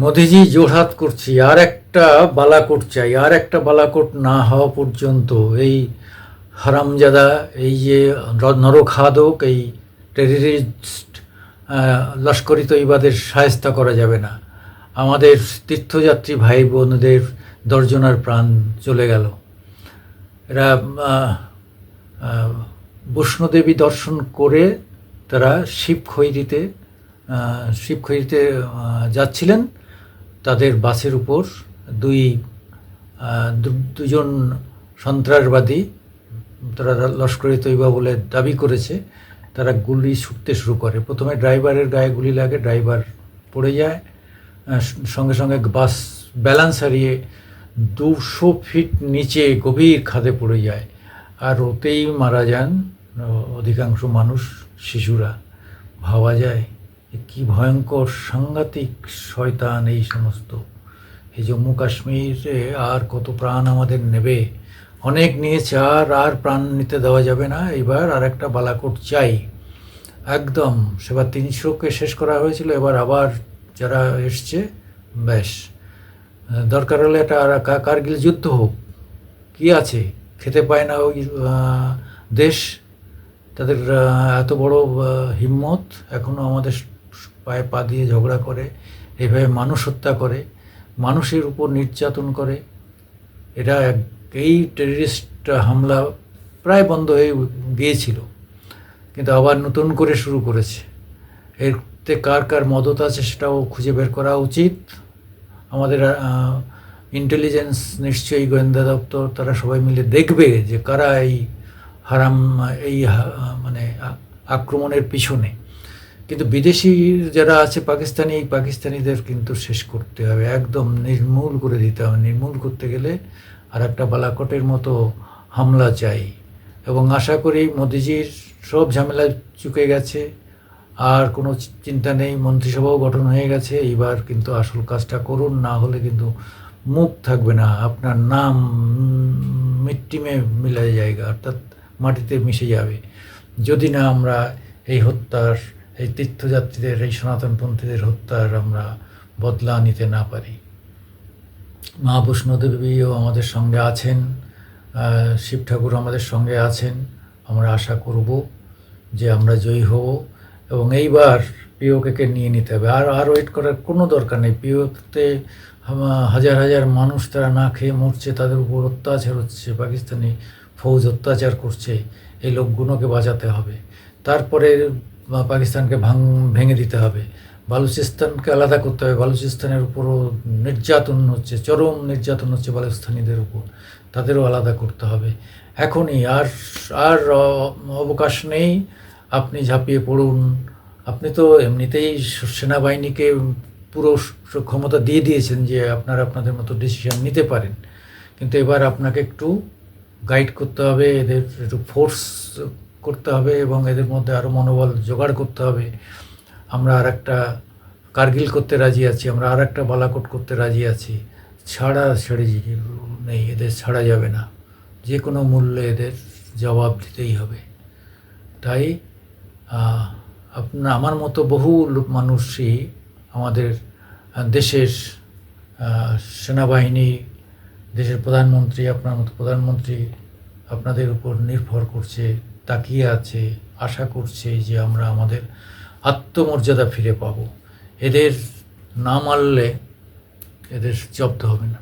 মোদিজি জোরহাত করছি, আর একটা বালাকোট চাই, আর একটা বালাকোট না হওয়া পর্যন্ত এই হারামজাদা, এই যে নরখাদক, এই টেররিস্ট লস্করি তৈবাদের শায়েস্তা করা যাবে না। আমাদের তীর্থযাত্রী ভাই বোনদের দর্জনার প্রাণ চলে গেল। এরা বৈষ্ণোদেবী দর্শন করে তারা শিবখৈরিতে যাচ্ছিলেন। তাদের বাসের উপর দুজন সন্ত্রাসবাদী, তারা লস্করে তৈবা বলে দাবি করেছে, তারা গুলি ছুটতে শুরু করে। প্রথমে ড্রাইভারের গায়ে গুলি লাগে, ড্রাইভার পড়ে যায়। সঙ্গে সঙ্গে বাস ব্যালেন্স হারিয়ে 200 ফিট নিচে গভীর খাদে পড়ে যায়, আর ওতেই মারা যান অধিকাংশ মানুষ, শিশুরা। ভাবা যায় কি ভয়ঙ্কর সাংঘাতিক শয়তান এই সমস্ত। এই জম্মু কাশ্মীরে আর কত প্রাণ আমাদের নেবে? অনেক নিয়েছে, আর প্রাণ নিতে দেওয়া যাবে না। এবার আর একটা বালাকোট চাই একদম। সেবার 300কে শেষ করা হয়েছিল, এবার আবার যারা এসছে, ব্যাস দরকার হলে এটা আর কারগিল যুদ্ধ হোক। কি আছে, খেতে পায় না ওই দেশ, তাদের এত বড় হিম্মত, এখনও আমাদের পায়ে পা দিয়ে ঝগড়া করে, এইভাবে মানুষ হত্যা করে, মানুষের উপর নির্যাতন করে। এটা এই টেররিস্ট হামলা প্রায় বন্ধ হয়ে গিয়েছিল, কিন্তু আবার নতুন করে শুরু করেছে। এতে কার কার মদত আছে সেটাও খুঁজে বের করা উচিত। আমাদের ইন্টেলিজেন্স, নিশ্চয়ই গোয়েন্দা দপ্তর, তারা সবাই মিলে দেখবে যে কারা এই মানে আক্রমণের পিছনে। কিন্তু বিদেশি যারা আছে, পাকিস্তানিদের কিন্তু শেষ করতে হবে, একদম নির্মূল করে দিতে হবে। নির্মূল করতে গেলে আর একটা বালাকোটের মতো হামলা চাই। এবং আশা করি মোদিজির সব ঝামেলা চুকে গেছে, আর কোনো চিন্তা নেই, মন্ত্রিসভাও গঠন হয়ে গেছে। এইবার কিন্তু আসল কাজটা করুন, না হলে কিন্তু মুখ থাকবে না, আপনার নাম মিট্টি মে মিলে জায়গা, অর্থাৎ মাটিতে মিশে যাবে, যদি না আমরা এই হত্যার, এই তীর্থযাত্রীদের, এই সনাতনপন্থীদের হত্যার আমরা বদলা নিতে না পারি। মা বৈষ্ণোদেবীও আমাদের সঙ্গে আছেন, শিব ঠাকুর আমাদের সঙ্গে আছেন। আমরা আশা করব যে আমরা জয়ী হব, এবং এইবার পিওকে নিয়ে নিতে হবে। আর ওয়েট করার কোনো দরকার নেই। পিওতে হাজার হাজার মানুষ তারা না খেয়ে মরছে, তাদের উপর অত্যাচার হচ্ছে, পাকিস্তানি ফৌজ অত্যাচার করছে। এই লোকগুলোকে বাঁচাতে হবে। তারপরে পাকিস্তানকে ভেঙে দিতে হবে, বালুচিস্তানকে আলাদা করতে হবে। বালুচিস্তানের উপরও নির্যাতন হচ্ছে, চরম নির্যাতন হচ্ছে বালুচিস্তানিদের উপর, তাদেরও আলাদা করতে হবে এখনই। আর অবকাশ নেই, আপনি ঝাঁপিয়ে পড়ুন। আপনি তো এমনিতেই সেনাবাহিনীকে পুরো ক্ষমতা দিয়ে দিয়েছেন যে আপনারা আপনাদের মতো ডিসিশন নিতে পারেন, কিন্তু এবার আপনাকে একটু গাইড করতে হবে, এদের একটু ফোর্স করতে হবে, এবং এদের মধ্যে আরও মনোবল জোগাড় করতে হবে। আমরা আর একটা কারগিল করতে রাজি আছি, আমরা আর একটা বালাকোট করতে রাজি আছি। ছেড়ে নেই, এদের ছাড়া যাবে না। যে কোনো মূল্যে এদের জবাব দিতেই হবে। তাই আমার মতো বহু মানুষই আমাদের দেশের সেনাবাহিনী, দেশের প্রধানমন্ত্রী, আপনার মতো প্রধানমন্ত্রী আপনাদের উপর নির্ভর করছে, তাকিয়ে আছে, আশা করছে যে আমরা আমাদের আত্মমর্যাদা ফিরে পাব। এদের না মারলে এদের জব্দ হবে না।